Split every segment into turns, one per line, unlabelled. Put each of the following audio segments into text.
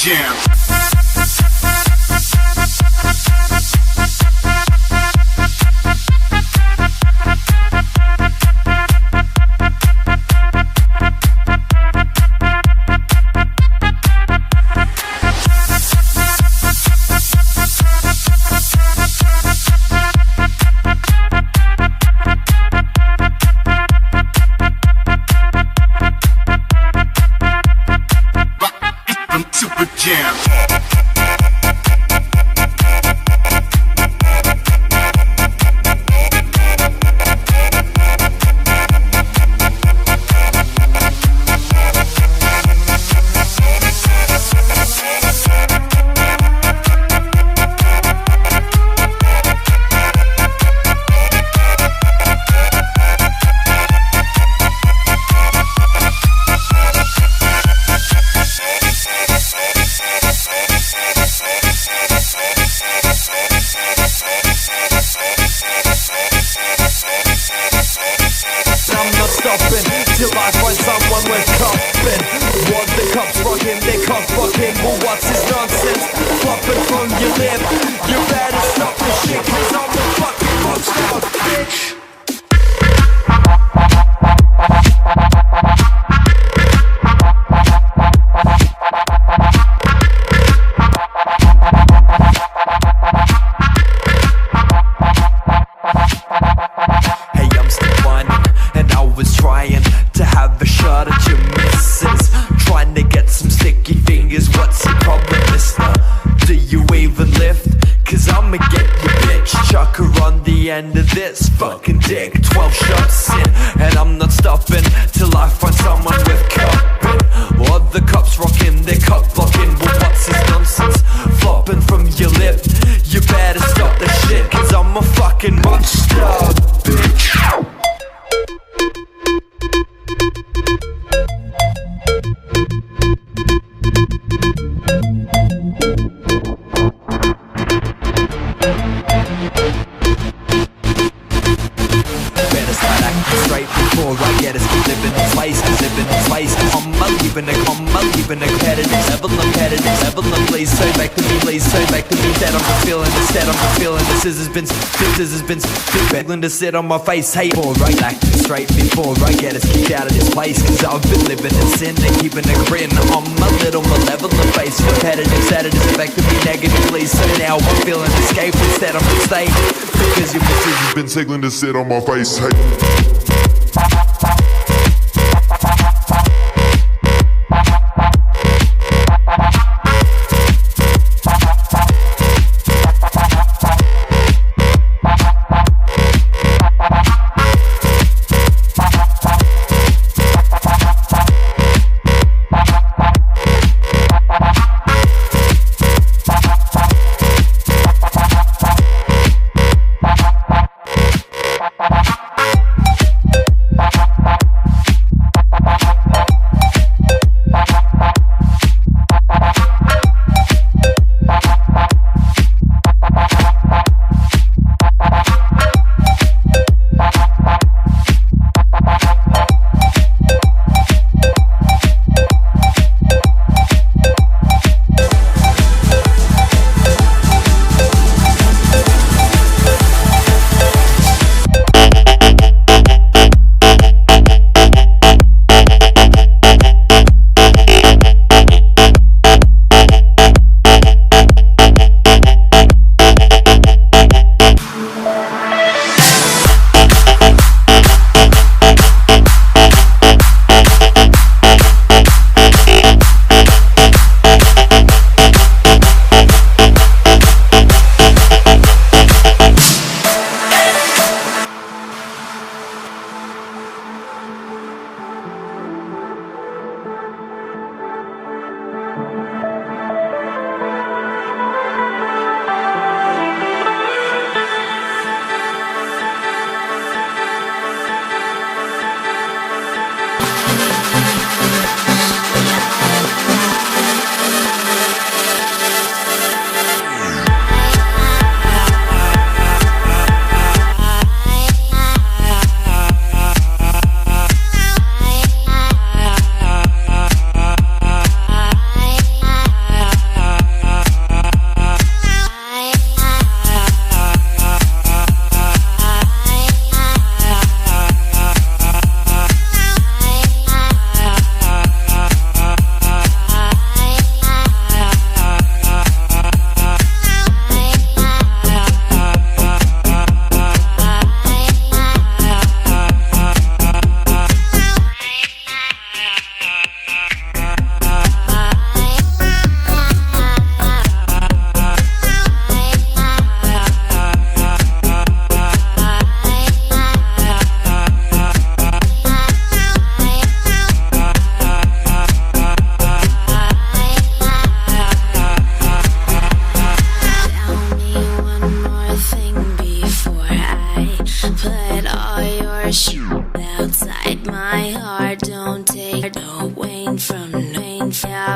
jam. Super jam.
I'm not stopping till I find someone with cupping. Want the cups rocking, they cup fucking. Well, what's this nonsense? Flopping from your lip. You better stop this shit, cause I'm the fucking rockstar, bitch. Trying to have a shot at your missus, trying to get some sticky fingers. What's your problem, mister? Do you even lift? Cause I'ma get your bitch, chuck her on the end of this fucking dick. 12 shots in, and I'm not stopping till I find someone with cupping. Or the cops rocking, they cup blocking. Well, what's this nonsense? Flopping from your lip. You better stop the shit, cause I'm a fucking monster, bitch. Before I get us living in place, living in place. I'm leaving a competitive level, please say back to me, please say back to me. That I'm just feeling this, that I'm just feeling this. This has been begging to sit on my face. Hey, before I acting straight, before I get us kicked out of this place, cause I've been living in sin and keeping a grin on my little malevolent face. Repetitive, that it is affecting me negatively. So now I'm feeling escape instead I'm in state, because your missus has been signaling to sit on my face. Hey.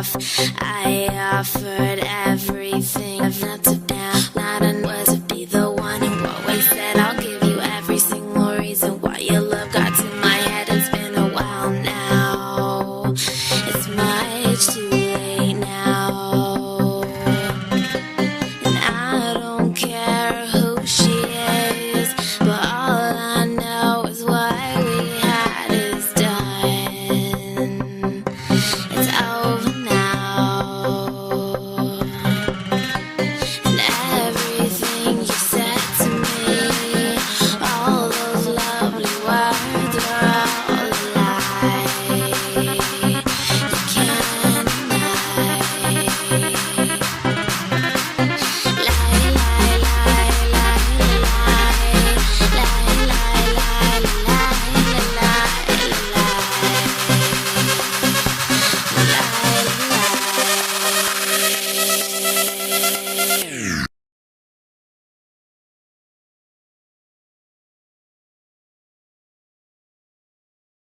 off. I offered every